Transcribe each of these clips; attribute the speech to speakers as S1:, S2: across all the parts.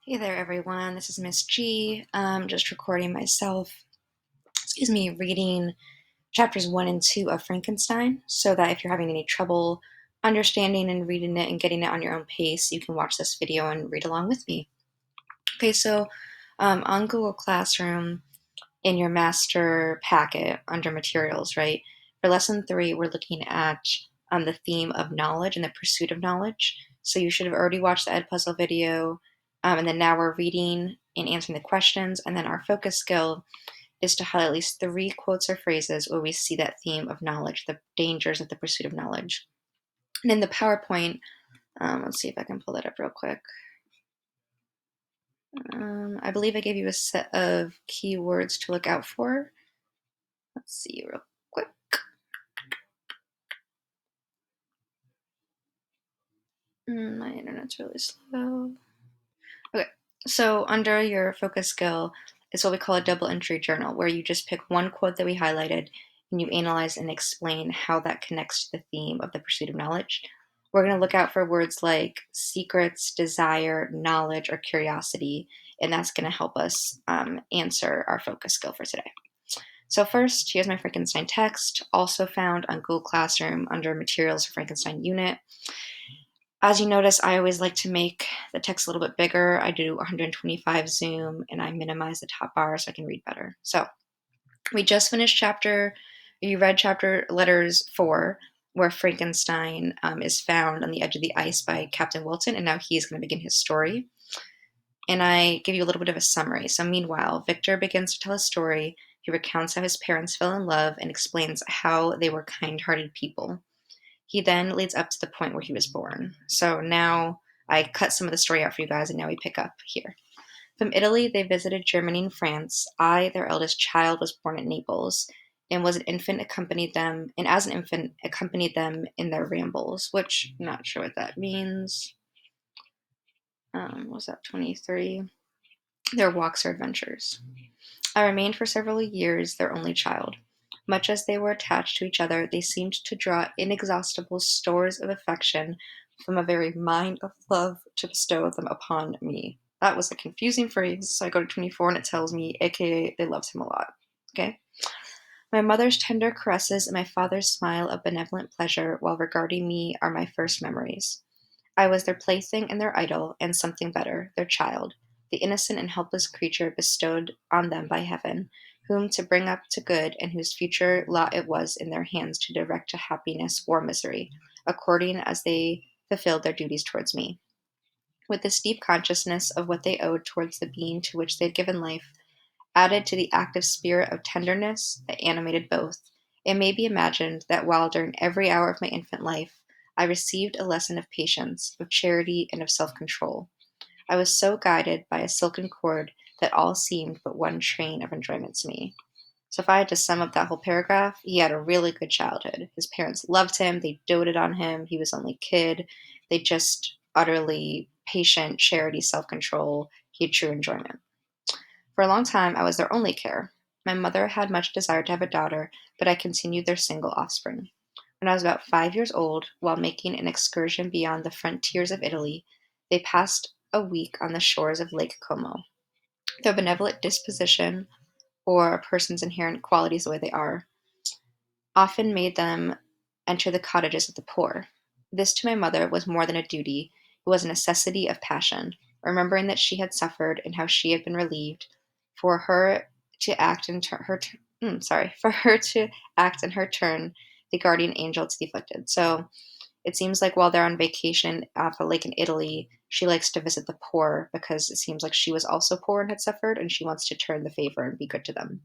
S1: Hey there, everyone. This is Miss G. Just recording myself, reading chapters 1 and 2 of Frankenstein, so that if you're having any trouble understanding and reading it and getting it on your own pace, you can watch this video and read along with me. Okay, so on Google Classroom, in your master packet under materials, right? For lesson 3, we're looking at the theme of knowledge and the pursuit of knowledge. So you should have already watched the Ed Puzzle video, and then now we're reading and answering the questions. And then our focus skill is to highlight at least 3 quotes or phrases where we see that theme of knowledge, the dangers of the pursuit of knowledge. And in the PowerPoint, let's see if I can pull that up real quick. I believe I gave you a set of keywords to look out for. Let's see real quick. My internet's really slow. Okay, so under your focus skill is what we call a double entry journal, where you just pick one quote that we highlighted and you analyze and explain how that connects to the theme of the pursuit of knowledge. We're going to look out for words like secrets, desire, knowledge, or curiosity, and that's going to help us answer our focus skill for today. So first, here's my Frankenstein text, also found on Google Classroom under Materials for Frankenstein Unit. As you notice, I always like to make the text a little bit bigger. I do 125 zoom and I minimize the top bar so I can read better. So we just finished you read chapter letters 4, where Frankenstein is found on the edge of the ice by Captain Wilton, and now he's going to begin his story. And I give you a little bit of a summary. So meanwhile, Victor begins to tell a story. He recounts how his parents fell in love and explains how they were kind-hearted people. He then leads up to the point where he was born. So now I cut some of the story out for you guys, and now we pick up here. From Italy, they visited Germany and France. I, their eldest child, was born at Naples, and was an infant accompanied them, and as an infant accompanied them in their rambles, which I'm not sure what that means. Was that 23? Their walks or adventures. I remained for several years their only child. Much as they were attached to each other, they seemed to draw inexhaustible stores of affection from a very mine of love to bestow them upon me. That was a confusing phrase, so I go to 24 and it tells me, aka, they loved him a lot. Okay? My mother's tender caresses and my father's smile of benevolent pleasure while regarding me are my first memories. I was their plaything and their idol, and something better, their child, the innocent and helpless creature bestowed on them by heaven, whom to bring up to good, and whose future lot it was in their hands to direct to happiness or misery, according as they fulfilled their duties towards me. With this deep consciousness of what they owed towards the being to which they had given life, added to the active spirit of tenderness that animated both, it may be imagined that while during every hour of my infant life I received a lesson of patience, of charity, and of self-control, I was so guided by a silken cord that all seemed but one train of enjoyment to me. So if I had to sum up that whole paragraph, he had a really good childhood. His parents loved him, they doted on him, he was only kid. They just utterly patient, charity, self-control, he had true enjoyment. For a long time I was their only care. My mother had much desire to have a daughter, but I continued their single offspring. When I was about 5 years old, while making an excursion beyond the frontiers of Italy, they passed a week on the shores of Lake Como. Their benevolent disposition, or a person's inherent qualities the way they are, often made them enter the cottages of the poor. This to my mother was more than a duty, it was a necessity of passion, remembering that she had suffered and how she had been relieved, for her to act in for her to act in her turn, the guardian angel to the afflicted. So it seems like while they're on vacation off a lake in Italy, she likes to visit the poor because it seems like she was also poor and had suffered, and she wants to turn the favor and be good to them.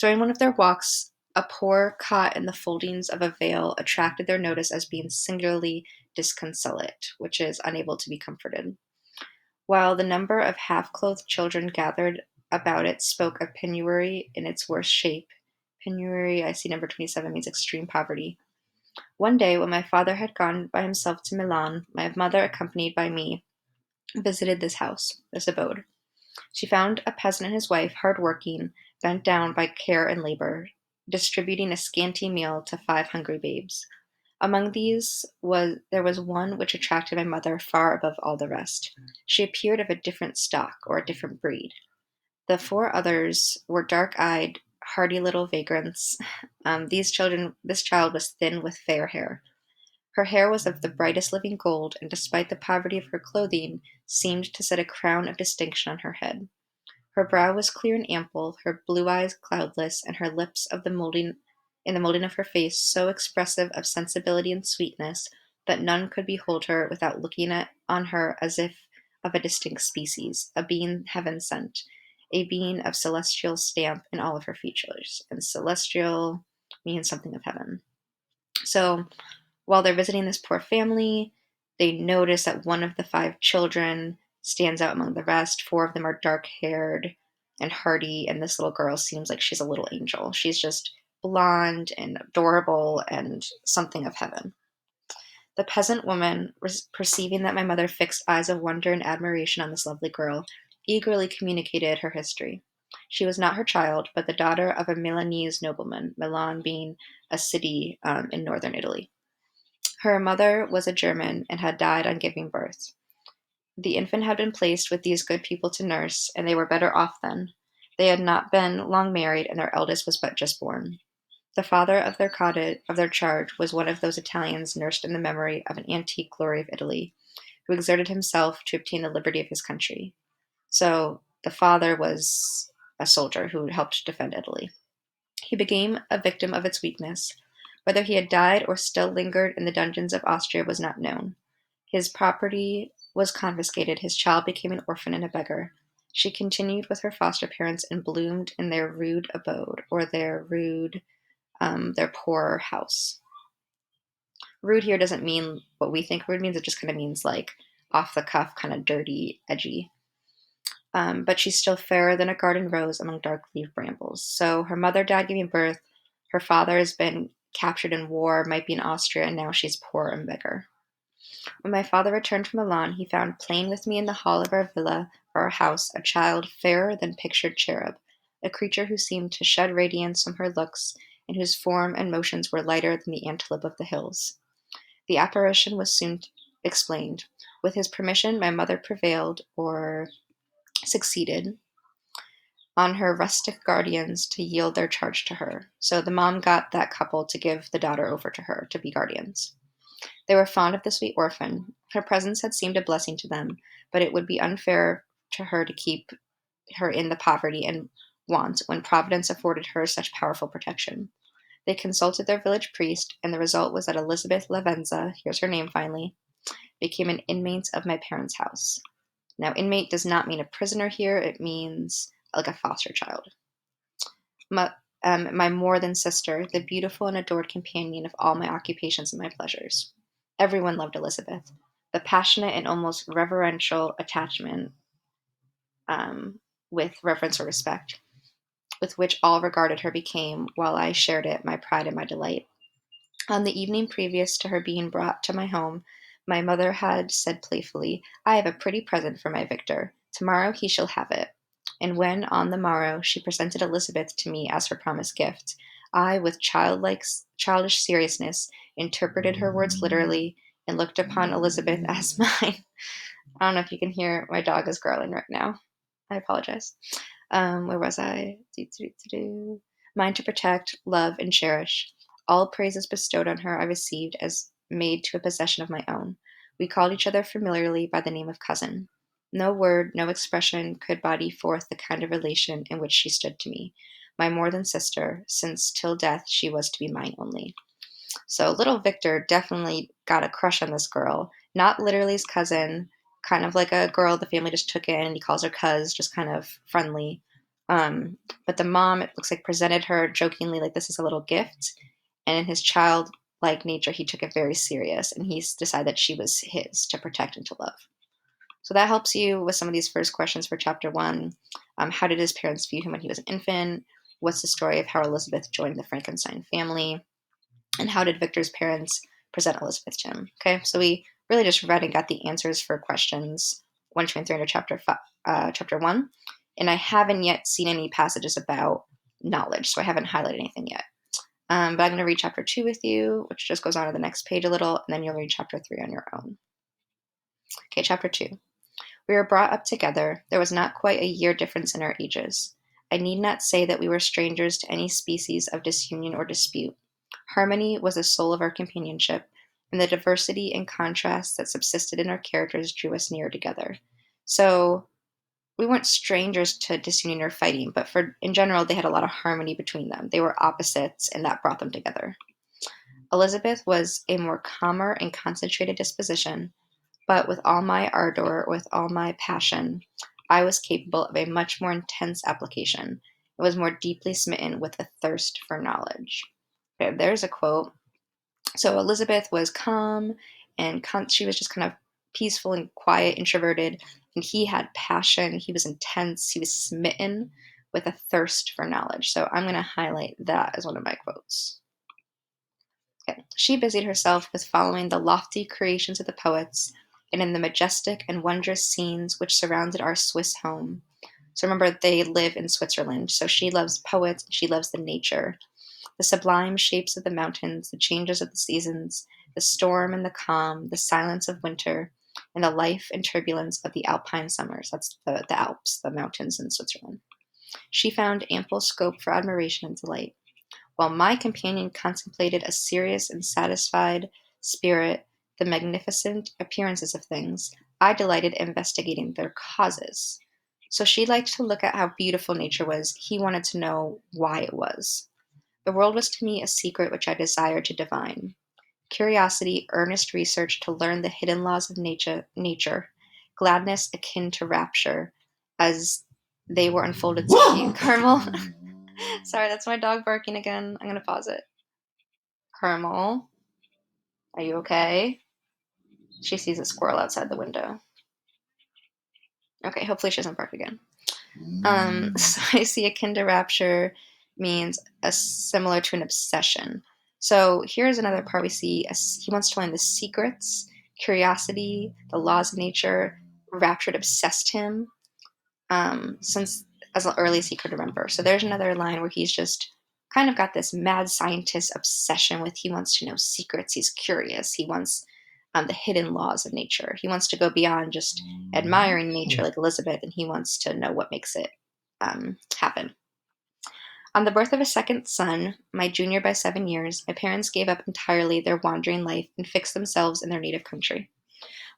S1: During one of their walks, a poor cot in the foldings of a veil attracted their notice as being singularly disconsolate, which is unable to be comforted. While the number of half-clothed children gathered about it spoke of penury in its worst shape. Penury, I see number 27, means extreme poverty. One day, when my father had gone by himself to Milan, my mother, accompanied by me, visited this abode. She found a peasant and his wife, hard working, bent down by care and labor, distributing a scanty meal to 5 hungry babes. Among these there was one which attracted my mother far above all the rest. She appeared of a different stock, or a different breed. The four others were dark-eyed, hardy little vagrants. This child was thin with fair hair. Her hair was of the brightest living gold, and despite the poverty of her clothing, seemed to set a crown of distinction on her head. Her brow was clear and ample, her blue eyes cloudless, and her lips in the moulding of her face so expressive of sensibility and sweetness that none could behold her without looking on her as if of a distinct species, a being heaven sent, a being of celestial stamp in all of her features. And celestial means something of heaven. So while they're visiting this poor family, they notice that one of the five children stands out among the rest. Four of them are dark haired and hardy, and this little girl seems like she's a little angel. She's just blonde and adorable and something of heaven. The peasant woman, perceiving that my mother fixed eyes of wonder and admiration on this lovely girl, eagerly communicated her history. She was not her child, but the daughter of a Milanese nobleman, Milan being a city in northern Italy. Her mother was a German and had died on giving birth. The infant had been placed with these good people to nurse, and they were better off then. They had not been long married, and their eldest was but just born. The father of their charge was one of those Italians nursed in the memory of an antique glory of Italy, who exerted himself to obtain the liberty of his country. So the father was a soldier who helped defend Italy. He became a victim of its weakness. Whether he had died or still lingered in the dungeons of Austria was not known. His property was confiscated, his child became an orphan and a beggar. She continued with her foster parents and bloomed in their rude abode, or their poor house. Rude here doesn't mean what we think rude means, it just kind of means like off the cuff, kind of dirty, edgy. But she's still fairer than a garden rose among dark leaved brambles. So her mother died giving birth, her father has been captured in war, might be in Austria, and now she's poor and beggar. When my father returned from Milan, he found playing with me in the hall of our villa, or our house, a child fairer than pictured cherub, a creature who seemed to shed radiance from her looks, and whose form and motions were lighter than the antelope of the hills. The apparition was soon explained. With his permission, my mother prevailed, or succeeded, on her rustic guardians to yield their charge to her. So the mom got that couple to give the daughter over to her to be guardians. They were fond of the sweet orphan. Her presence had seemed a blessing to them, but it would be unfair to her to keep her in the poverty and want when Providence afforded her such powerful protection. They consulted their village priest, and the result was that Elizabeth Lavenza, here's her name finally, became an inmate of my parents' house. Now, inmate does not mean a prisoner here, it means like a foster child. My more than sister, the beautiful and adored companion of all my occupations and my pleasures. Everyone loved Elizabeth. The passionate and almost reverential attachment, with reverence or respect, with which all regarded her became, while I shared it, my pride and my delight. On the evening previous to her being brought to my home, my mother had said playfully, "I have a pretty present for my Victor. Tomorrow he shall have it." And when, on the morrow, she presented Elizabeth to me as her promised gift, I, with childish seriousness, interpreted her words literally and looked upon Elizabeth as mine. I don't know if you can hear my dog is growling right now. I apologize. Where was I? Mine to protect, love, and cherish. All praises bestowed on her I received as made to a possession of my own. We called each other familiarly by the name of cousin. No word, no expression could body forth the kind of relation in which she stood to me, my more than sister, since till death she was to be mine only. So little Victor definitely got a crush on this girl. Not literally his cousin, kind of like a girl the family just took in, and he calls her cuz, just kind of friendly. But the mom, it looks like, presented her jokingly like this is a little gift. And in his childlike nature, he took it very serious, and he decided that she was his to protect and to love. So that helps you with some of these first questions for chapter 1. How did his parents view him when he was an infant? What's the story of how Elizabeth joined the Frankenstein family? And how did Victor's parents present Elizabeth to him? Okay, so we really just read and got the answers for questions 1, 2, and 3 under chapter 1. And I haven't yet seen any passages about knowledge, so I haven't highlighted anything yet. But I'm going to read chapter 2 with you, which just goes on to the next page a little, and then you'll read chapter 3 on your own. Okay, chapter 2. We were brought up together. There was not quite a year difference in our ages. I need not say that we were strangers to any species of disunion or dispute. Harmony was the soul of our companionship, and the diversity and contrast that subsisted in our characters drew us nearer together. So we weren't strangers to disunion or fighting, but in general, they had a lot of harmony between them. They were opposites, and that brought them together. Elizabeth was a more calmer and concentrated disposition, but with all my ardor, with all my passion, I was capable of a much more intense application, and was more deeply smitten with a thirst for knowledge. Okay, there's a quote. So Elizabeth was calm and she was just kind of peaceful and quiet, introverted, and he had passion. He was intense. He was smitten with a thirst for knowledge. So I'm going to highlight that as one of my quotes. Okay. She busied herself with following the lofty creations of the poets and in the majestic and wondrous scenes which surrounded our Swiss home. So remember, they live in Switzerland. So she loves poets and she loves the nature. The sublime shapes of the mountains, the changes of the seasons, the storm and the calm, the silence of winter, and the life and turbulence of the Alpine summers. That's the Alps, the mountains in Switzerland. She found ample scope for admiration and delight. While my companion contemplated a serious and satisfied spirit the magnificent appearances of things, I delighted in investigating their causes. So she liked to look at how beautiful nature was. He wanted to know why it was. The world was to me a secret which I desired to divine. Curiosity, earnest research to learn the hidden laws of nature, gladness akin to rapture, as they were unfolded to me. Carmel, sorry, that's my dog barking again. I'm gonna pause it. Carmel, are you okay? She sees a squirrel outside the window. Okay, hopefully she doesn't bark again. So I see akin to rapture means similar to an obsession. So here's another part we see. He wants to learn the secrets, curiosity, the laws of nature. Rapture obsessed him since as early as he could remember. So there's another line where he's just kind of got this mad scientist obsession with he wants to know secrets. He's curious. He wants the hidden laws of nature. He wants to go beyond just admiring nature like Elizabeth, and he wants to know what makes it happen. On the birth of a second son, my junior by 7 years, my parents gave up entirely their wandering life and fixed themselves in their native country.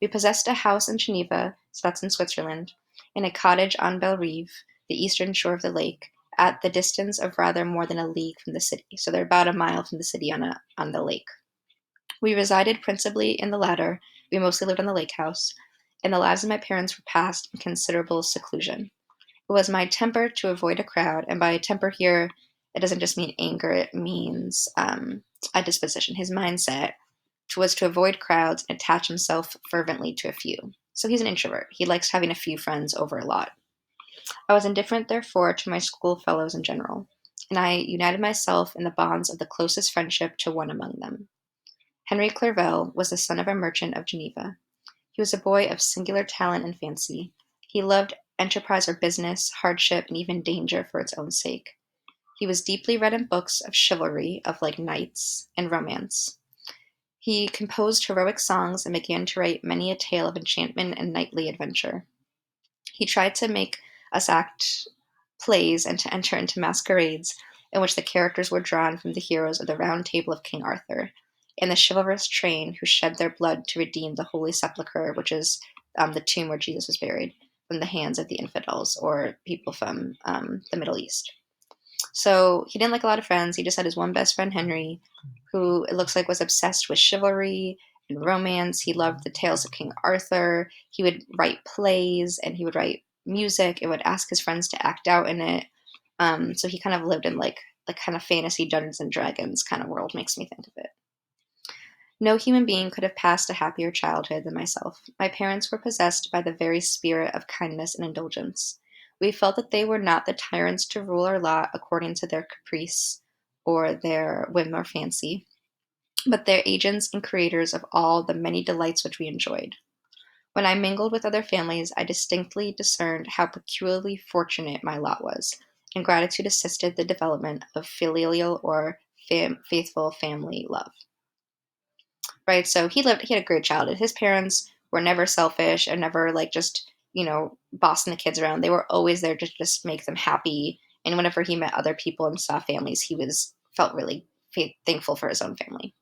S1: We possessed a house in Geneva, so that's in Switzerland, and a cottage on Bellerive, the eastern shore of the lake, at the distance of rather more than a league from the city. So they're about a mile from the city on the lake. We resided principally in the latter. We mostly lived on the lake house, and the lives of my parents were passed in considerable seclusion. It was my temper to avoid a crowd, and by temper here, it doesn't just mean anger, it means a disposition. His mindset was to avoid crowds and attach himself fervently to a few. So he's an introvert. He likes having a few friends over a lot. I was indifferent, therefore, to my school fellows in general, and I united myself in the bonds of the closest friendship to one among them. Henry Clerval was the son of a merchant of Geneva. He was a boy of singular talent and fancy. He loved enterprise or business, hardship, and even danger for its own sake. He was deeply read in books of chivalry, of like knights, and romance. He composed heroic songs and began to write many a tale of enchantment and knightly adventure. He tried to make us act plays and to enter into masquerades in which the characters were drawn from the heroes of the Round Table of King Arthur, and the chivalrous train who shed their blood to redeem the Holy Sepulchre, which is the tomb where Jesus was buried, from the hands of the infidels or people from the Middle East. So he didn't like a lot of friends. He just had his one best friend, Henry, who it looks like was obsessed with chivalry and romance. He loved the tales of King Arthur. He would write plays and he would write music and would ask his friends to act out in it. So he kind of lived in like kind of fantasy Dungeons and Dragons kind of world, makes me think of it. No human being could have passed a happier childhood than myself. My parents were possessed by the very spirit of kindness and indulgence. We felt that they were not the tyrants to rule our lot according to their caprice or their whim or fancy, but their agents and creators of all the many delights which we enjoyed. When I mingled with other families, I distinctly discerned how peculiarly fortunate my lot was, and gratitude assisted the development of filial or faithful family love. Right? So he had a great childhood. His parents were never selfish and never like just, bossing the kids around. They were always there to just make them happy. And whenever he met other people and saw families, he was felt really thankful for his own family.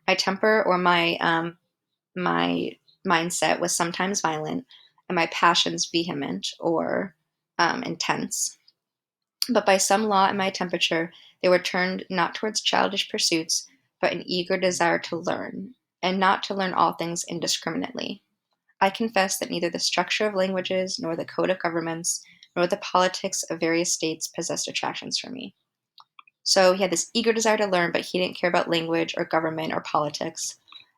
S1: My temper or my mindset was sometimes violent, and my passions vehement or intense. But by some law in my temperature, they were turned not towards childish pursuits, but an eager desire to learn, and not to learn all things indiscriminately. I confess that neither the structure of languages, nor the code of governments, nor the politics of various states possessed attractions for me. So he had this eager desire to learn, but he didn't care about language or government or politics.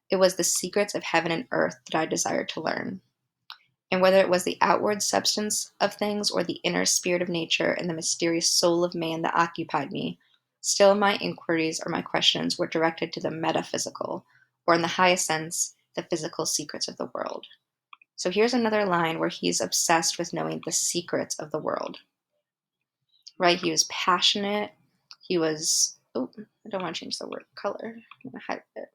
S1: It was the secrets of heaven and earth that I desired to learn. And whether it was the outward substance of things or the inner spirit of nature and the mysterious soul of man that occupied me, still my inquiries or my questions were directed to the metaphysical, or in the highest sense, the physical secrets of the world. So here's another line where he's obsessed with knowing the secrets of the world, right? He was passionate. He was, oh, I don't want to change the word color. I'm going to hide it.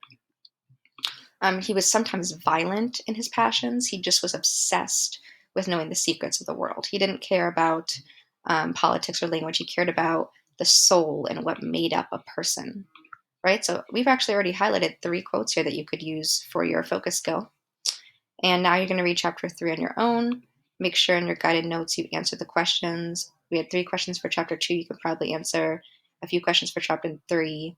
S1: He was sometimes violent in his passions. He just was obsessed with knowing the secrets of the world. He didn't care about politics or language. He cared about the soul and what made up a person, right? So we've actually already highlighted 3 quotes here that you could use for your focus skill. And now you're going to read chapter 3 on your own. Make sure in your guided notes you answer the questions. We had 3 questions for chapter 2. You could probably answer a few questions for chapter 3.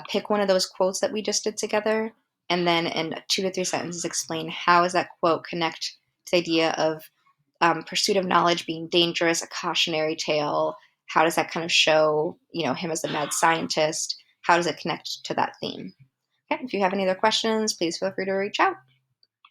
S1: Pick one of those quotes that we just did together, and then in 2 to 3 sentences explain how does that quote connect to the idea of pursuit of knowledge being dangerous, a cautionary tale. How does that kind of show, him as a mad scientist? How does it connect to that theme? Okay, if you have any other questions, please feel free to reach out.